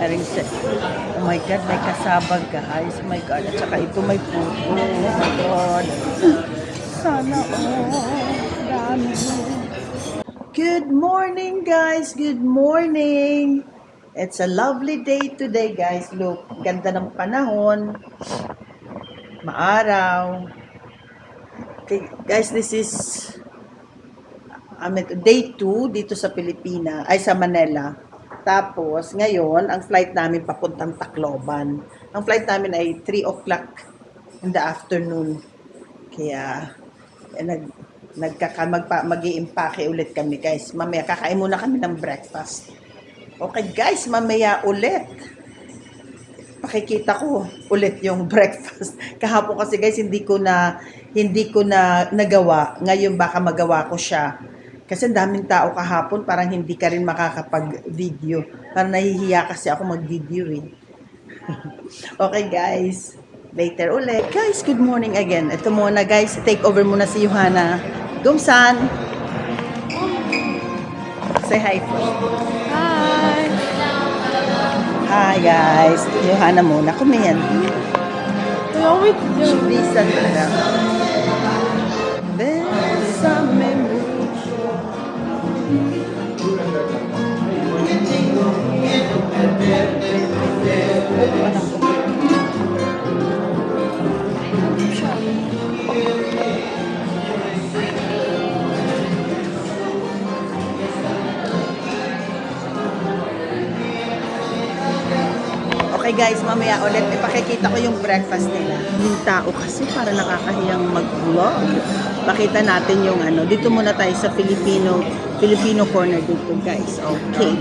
Meron sa, oh my God, may kasabag guys. Oh my God, at saka ito may puto. Oh my God. Sana dami. Good morning guys, good morning. It's a lovely day today guys. Look, ganda ng panahon. Maaraw. Okay, guys, this is day 2 dito sa Pilipinas, ay sa Manila. Tapos, ngayon, ang flight namin papuntang Tacloban. Ang flight namin ay 3 o'clock in the afternoon. Kaya, mag-i-impake ulit kami, guys. Mamaya, kakain muna kami ng breakfast. Okay, guys, mamaya ulit. Pakikita ko ulit yung breakfast. Kahapon kasi, guys, hindi ko na nagawa. Ngayon, baka magawa ko siya. Kasi daming tao kahapon, parang hindi ka rin makakapag-video. Parang nahihiya kasi ako mag-video eh. Okay guys, later ulit. Guys, good morning again. Ito muna guys, take over muna si Johanna. Gumsan! Say hi first. Hi! Hi guys, Johanna muna. Kumayan. Wait. Bisan talaga. Besame mo. Okay guys, mamaya ulit ipakikita ko yung breakfast nila. Yung tao kasi para nakakahiyang mag-vlog. Pakita natin yung ano. Dito muna tayo sa Filipino corner dito guys. Okay.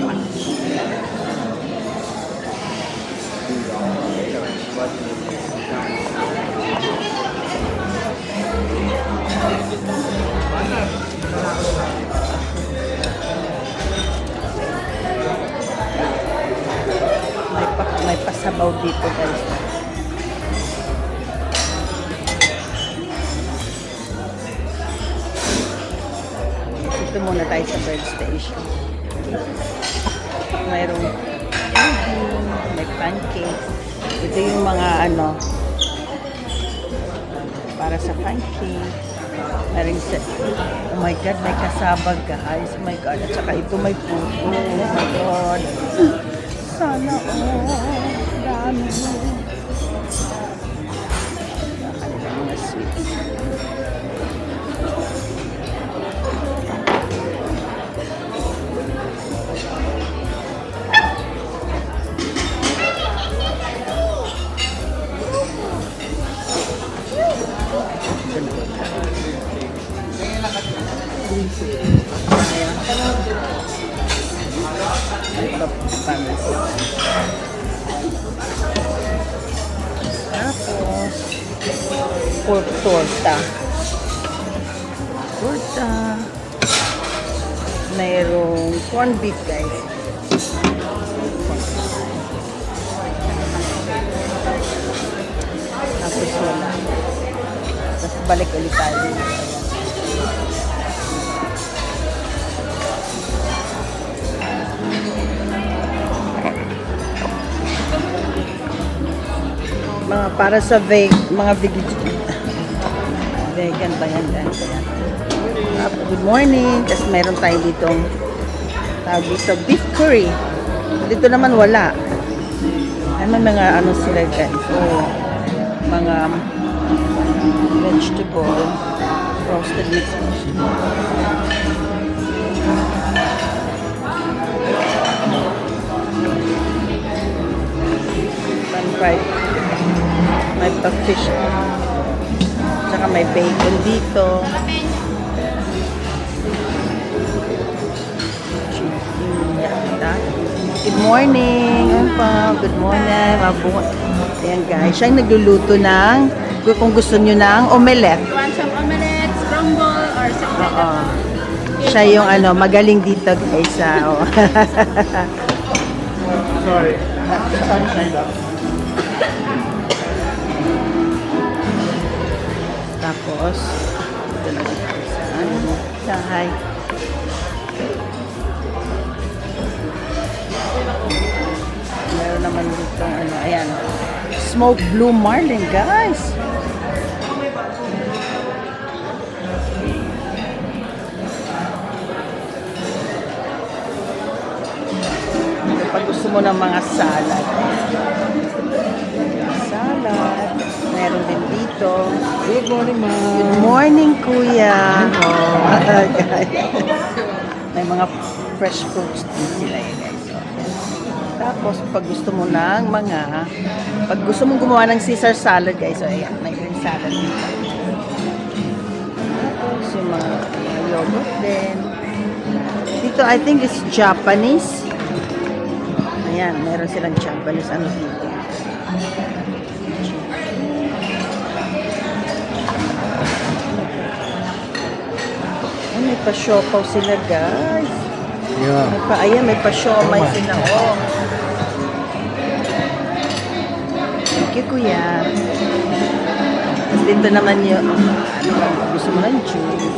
May pasabaw dito guys. Dito muna tayo sa bird station. Mayroong may pancakes. Ito yung mga ano para sa pancakes. Meron sa, oh my God, may kasabag guys. Oh my God, at saka ito may puto. Oh my God. Sana dami. Nakalilang mga sweets. Tapos pork torta. Mayroong corn beef guys. Tapos wala. Tapos balik ulit tayo. Mga para sa mga vegan ba yan guys? Good morning. Tapos meron tayo ditong tawag dito beef curry. Dito naman wala. Ano mga ano sila guys? Mga vegetable, roasted mixed vegetable. Pan-fried. May pa-fish. Tsaka may bacon dito. Good morning. Good morning. Mabuhay. Ayan guys. Siya yung nagluluto ng, kung gusto nyo ng omelette. Want some omelette, scramble, or something? Oo. Siya yung ano, magaling dito guys. Sorry. Tapos, ito na dito sa hi. Meron naman dito. Ano, ayan. Smoked blue marlin, guys. Pag gusto mo ng mga salad. Salad. Meron din dito. Good morning, ma'am. Good morning, kuya. Guys. May mga fresh fruits din sila yun, guys. Okay. Tapos, pag gusto mo ng pag gusto mong gumawa ng Caesar salad, guys, so ayan, may green salad dito. Tapos, yung mga yogurt din. Dito, I think it's Japanese. Ayan, meron silang Japanese ano dito. Oh, may pa-siopaw sila, guys. Yeah. Ayan, may pa-siomay sila. Oh. Thank you, kuya. Tapos dito naman yung, gusto mo ng juice.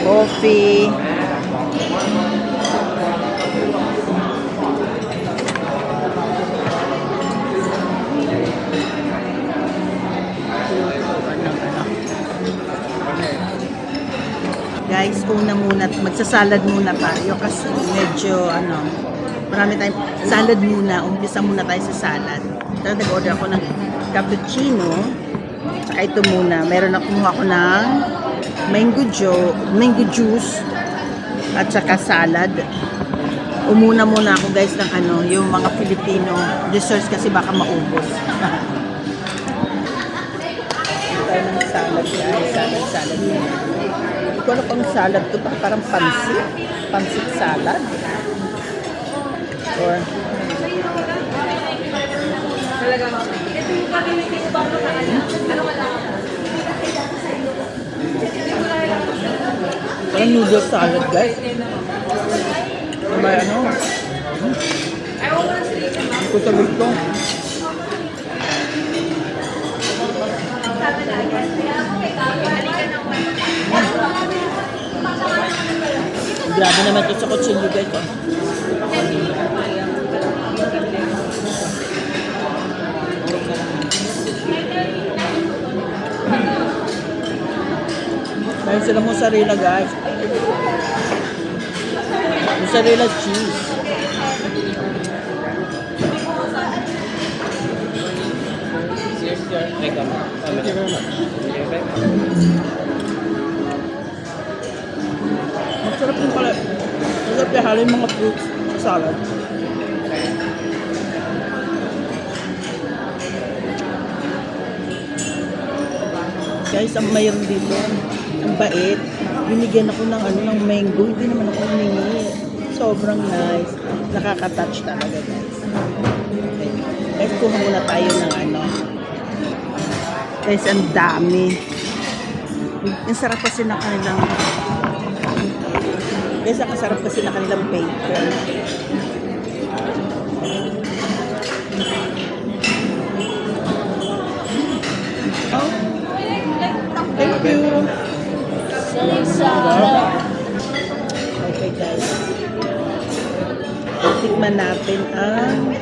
Coffee. Guys, una muna, magsasalad muna tayo kasi medyo marami tayong salad muna. Umpisa muna tayo sa salad. So, nag-order ako ng cappuccino. Saka ito muna. Meron kumuha ako ng mango juice at saka salad. Umuna muna ako guys ng yung mga Filipino desserts kasi baka maubos. Tayo ng salad guys. Salad. Hindi ko alam kung salad to. Parang pansit salad. Or parang noodle salad guys. May Hindi ko sabi ko. Grabe naman ito sa kutsilyo guys. Mayroon sila mozzarella guys. Mozzarella cheese. Thank you very much. Masarap yung pala. Masarap yung halo yung mga fruits sa salad. Guys, ang mayroon dito, ang bait. Binigyan ako ng ng mango. Hindi naman ako humingi. Sobrang nice. Nakaka-touch talaga, guys. Okay. Guys, kuha muna tayo ng Guys, ang dami. Ang sarap kasi ng kanilang Guys, ang sarap kasi ng kanilang bacon. Oh. Thank you. Okay guys. Tikman natin ang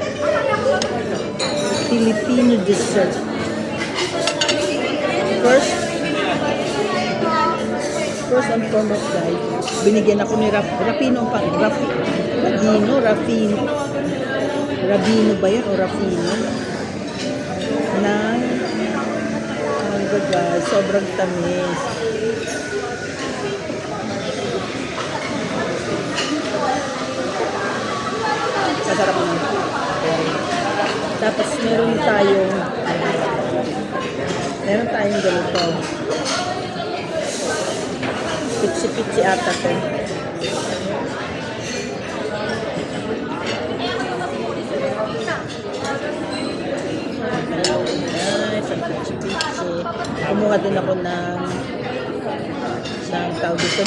Filipino dessert. First and foremost guys, binigyan ako ni Rapino ba yun o Rafino ng mango guys, sobrang tamis. Masarap naman. Tapos meron tayong ganito. Pitsi-pitsi ata to. Nice, ang pitsi-pitsi. Kumuha din ako ng tawag dito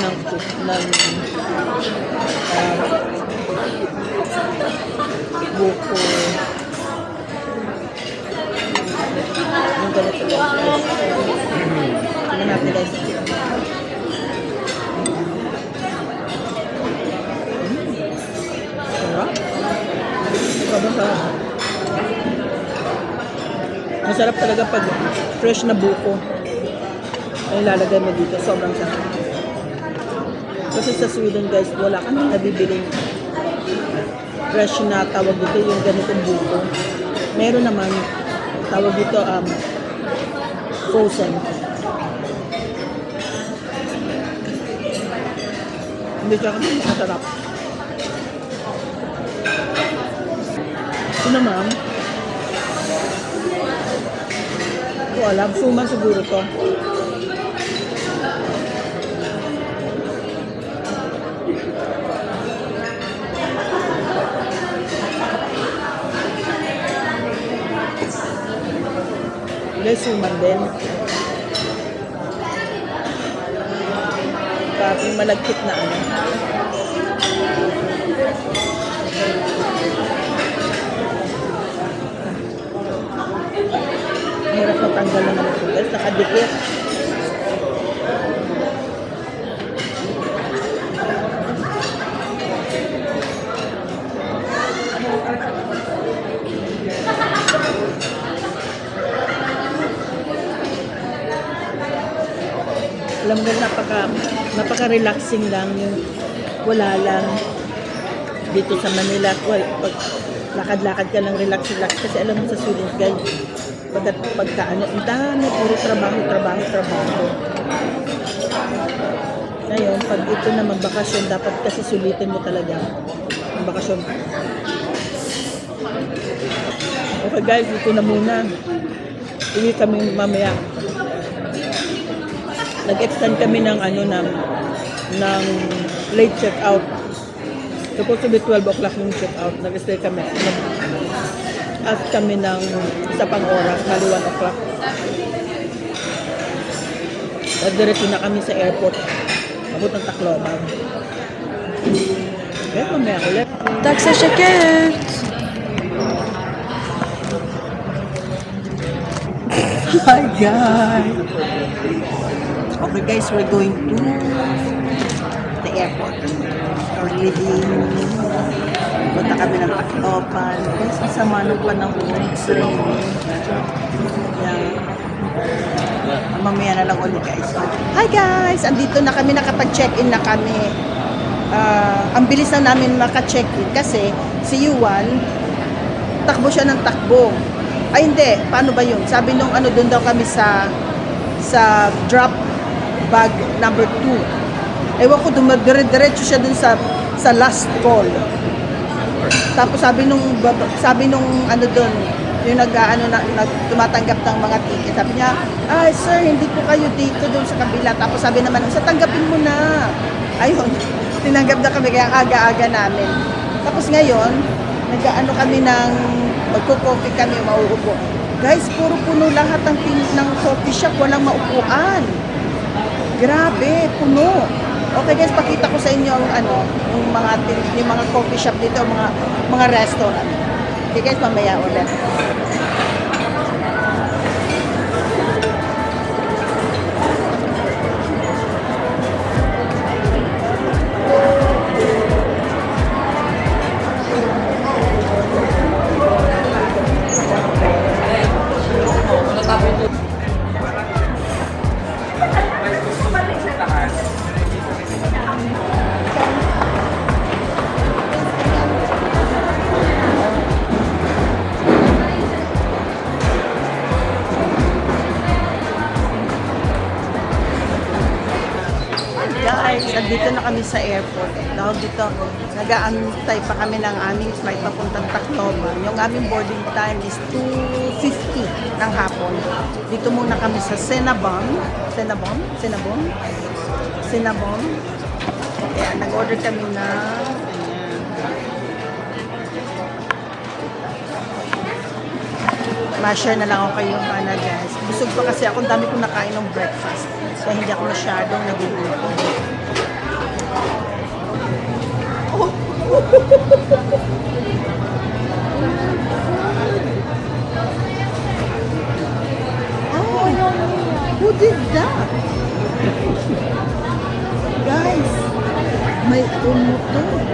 buko. Yung ganito guys. Tingnan natin guys. Sarap. Sarap. Masarap talaga pag fresh na buko. Ay lalagay mo dito. Sobrang sarap. Kasi sa Sweden guys, wala kami nabibiling fresh na tawag dito yung ganitong buko. Meron naman tawag dito frozen. Hindi siya kasi masarap. Ito naman, ko alam, suman siguro to. Guys, suman din. Parang malagkit na ano. Hirap na tanggal naman ito guys, nakadikit. Alam mo, napaka-relaxing lang yung wala lang dito sa Manila. Well, pag lakad-lakad ka lang, relax. Kasi alam mo sa Sweden guys, pagka ano, ang dami, puro trabaho. Ngayon, pag ito naman bakasyon, dapat kasi sulitin mo talaga ang bakasyon. Okay guys, ito na muna. Uwi kami mamaya. Nag-extend kami ng ng late check-out. Supposed to be 12 o'clock yung check-out. Nag-stay kami. Nag-ask kami ng isa pang oras, mali 1 o'clock. Nag-diretso na kami sa airport. Abot ng Tacloban. Okay, mamaya ulit. Tack så check-ut! Hi guys! Okay guys, we're going to the airport. We're leaving. Punta kami ng Tacloban. Guys, masama ng panahon. It's raining. Yeah. Mamaya na lang ulit guys. Hi guys! Andito na kami, nakapag-check-in na kami. Ang bilis na namin maka-check-in kasi si Yuan, takbo siya ng takbo. Ay hindi, paano ba yun? Sabi nung doon daw kami sa drop bag number 2. Ewan ko, dumagire-diretso siya dun sa last call. Tapos sabi nung doon, yung tumatanggap ng mga ticket. Sabi niya, ay sir, hindi po kayo dito doon sa kabila. Tapos sabi naman, sa tanggapin mo na. Ayun, tinanggap na kami, kaya aga-aga namin. Tapos ngayon, kami magko-coffee kami, mauupo. Guys, puro puno lahat ng coffee shop, walang maupuan. Grabe, puno. Okay guys, pakita ko sa inyo yung mga coffee shop dito, mga restaurant. Okay guys, mamaya ulit. Guys, andito na kami sa airport. Dahil dito, nag-aantay pa kami ng aming flight papuntang Tacloban. Yung aming boarding time is 2:50 ng hapon. Dito muna kami sa Cinnabon. Kaya nag-order kami na ma-share na lang ako kayo guys. Busog pa kasi ako, dami kong nakain ng breakfast. Kaya hindi ako masyadong nagugutom. Oh. Who did that? Guys, may umutot.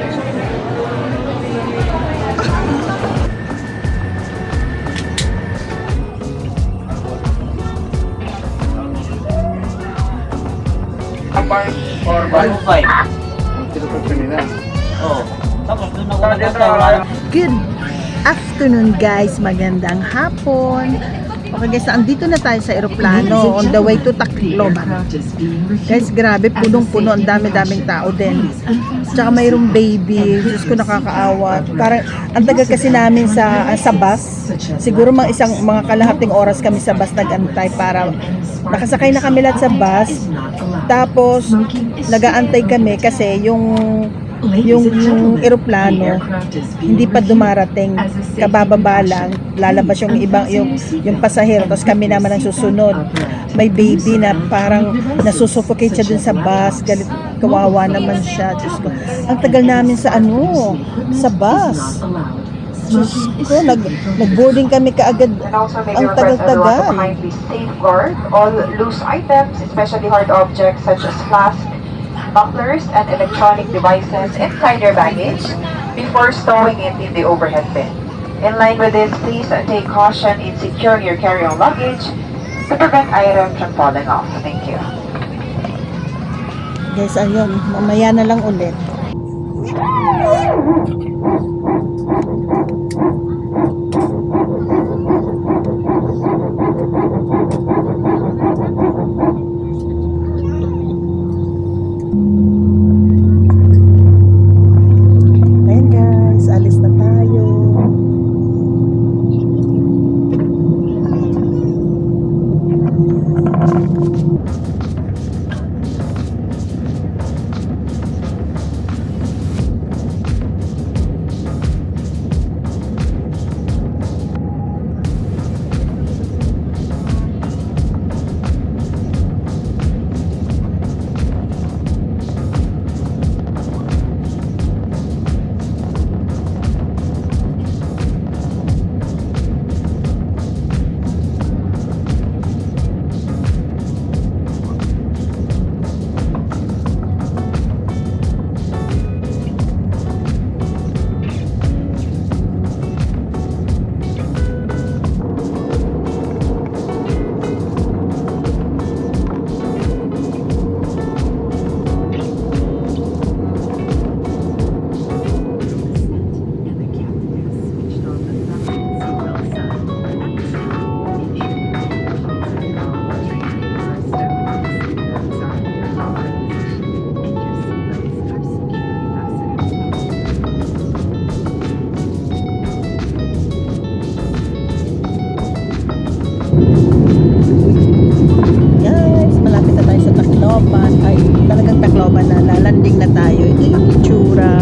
105. Tinatag kanina. Oo. Tapos doon ako nagkatawa. Good afternoon guys, magandang hapon. Okay guys, andito na tayo sa eroplano on the way to Tacloban. Guys, grabe, punong-puno, ang dami-daming tao din. Tsaka mayroong baby, Diyos ko nakakaawa. Parang, ang tagal kasi namin sa bus. Siguro mga kalahating oras kami sa bus nag-antay para nakasakay na kami lahat sa bus. Tapos, nag-aantay kami kasi yung eroplano hindi pa dumarating, kabababa lang, lalabas yung ibang yung pasahero, tapos kami naman ang susunod. May baby na parang nasusuffocate siya dun sa bus, galit, kawawa naman siya. Diyos ko, ang tagal namin sa sa bus. Diyos ko, nag-boarding kami kaagad, And also may ang request everyone to tagal-tagal. kindly safeguard all loose items, especially hard objects such as flasks, bucklers, and electronic devices inside your baggage before stowing it in the overhead bin. In line with this, please take caution in securing your carry-on luggage to prevent items from falling off. Thank you. Guys, ayun, mamaya na lang ulit. Ayan guys, alis na tayo. Guys, malapit na tayo sa Tacloban. Ay, talagang Tacloban na. Lalanding na tayo. Ito yung itsura.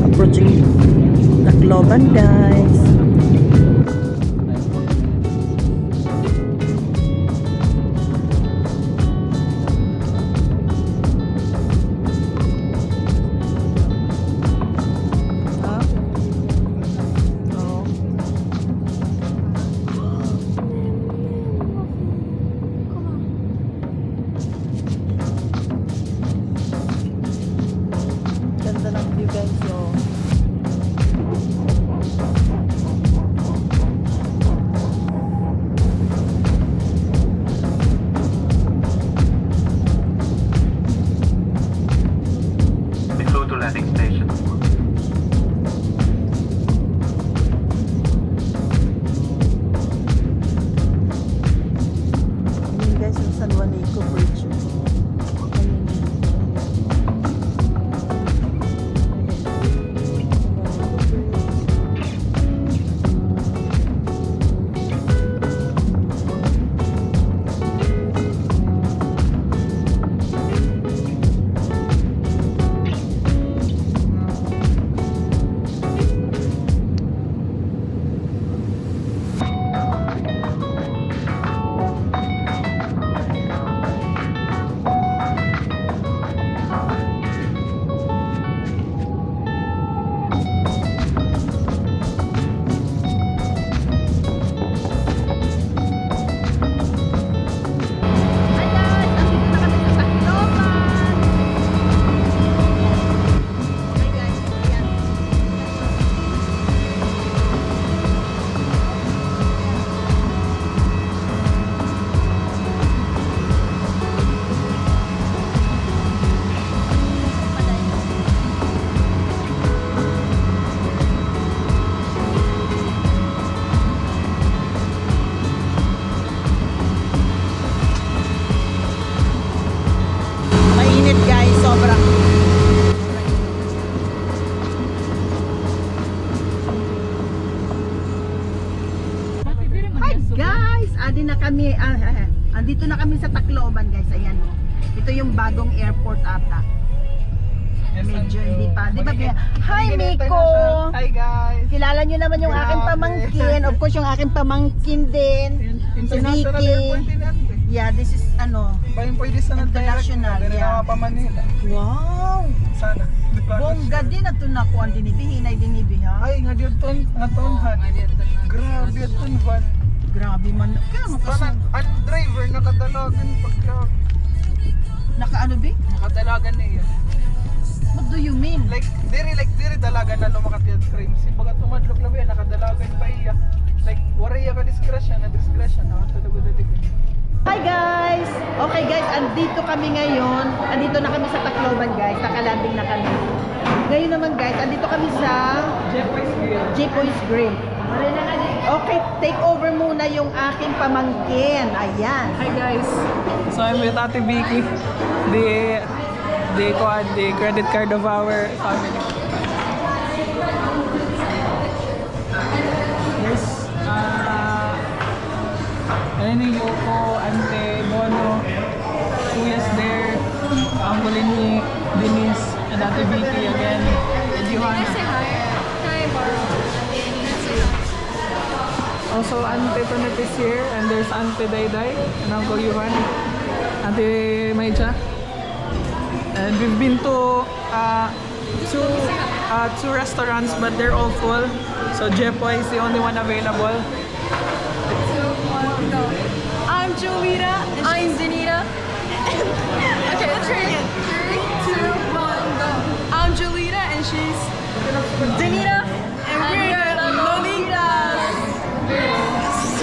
Approaching Tacloban, guys. Ah. Oo. Ganda ng view guys, oh. Go to landing station. Ayun guys, yung San Juanico Bridge. kami, andito na kami sa Tacloban guys, ayan oh. Ito yung bagong airport ata. Medyo hindi pa. Di ba? Hi Miko! Hi guys! Kilala nyo naman yung aking pamangkin. Of course, yung aking pamangkin din. Si International Vicky. airport din yan. Yeah, this is ano. Pwede sana International, Dari yeah. na pa Manila. Wow! Sana. Bongga din na ito na ko ang dinibihinay dinibi ha. Ay, nga diyan ton, nga tonhan. Grabe ton van. Grabe man. Kaya mo kasi Sana ang driver nakadalagan pagka nakaano ba? nakadalagan niya. What do you mean? Like diri dalagan na lumakatiyad crime. Si baga tumadlok labi nakadalagan pa iya. Like wariya ka disgrasya na nakatalago dali. Hi guys! Okay guys, andito kami ngayon. Andito na kami sa Tacloban guys. Nakalanding na kami. Ngayon naman guys, andito kami sa Jepoy's Grill. Okay, take over muna yung aking pamangkin. Ayan. Hi guys. So I'm with Ate Vicky. The credit card of our family. Yes. Ayun yung Yoko, Ante, Bono, Kuyas there, Uncle Linny, Denise, and Ate Vicky again, and Johanna. Hi, Barbara. Also, Ante Tonet is here, and there's Ante Dayday, and Uncle Johan, Ate Maicha. And we've been to two restaurants, but they're all full. So Jepoy is the only one available. I'm Jolita. I'm Danita. Okay, let's try again. 3, 2, 1, go. I'm Jolita and she's Danita. And we're the Lolitas.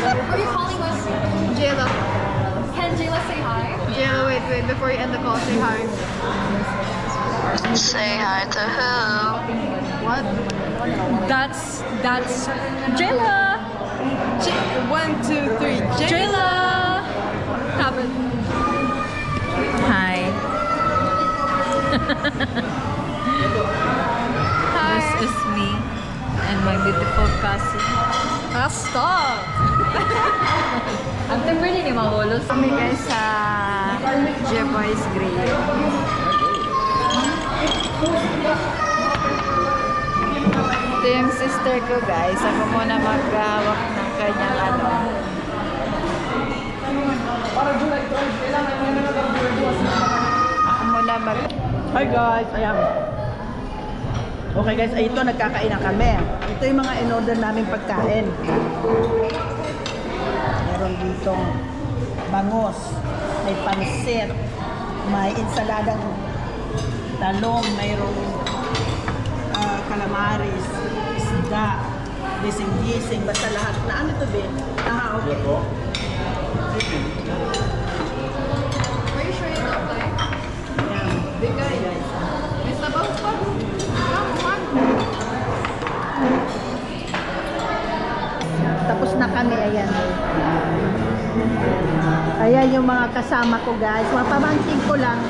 What are you calling us? Jayla. Can Jayla say hi? Jayla, wait. Before you end the call, say hi. Say hi to who? What? That's Jayla. 1, 2, 3. Jayla. Tap it. Hi. Hi. This is me and my beautiful cousin. Ah, stop. Ang temper ni mahulos kami guys sa Jepoy's Grill. Ito yung sister ko guys. Ako muna maghahawak ng kanyang ano. Ako muna Hi guys, ayan. Okay guys, ito nagkakain na kami. Ito yung mga in-order namin pagkain. Meron ditong bangos, may pansit, may insaladang talong, mayroong calamaris, isda, gising-gising, basta lahat. Na ano ito, Ben? Okay. Are you sure you don't like? Ayan. Bigay guys. May sabaw pa. Tapos na kami, ayan. Ayan yung mga kasama ko guys. Mga pamangkin ko lang.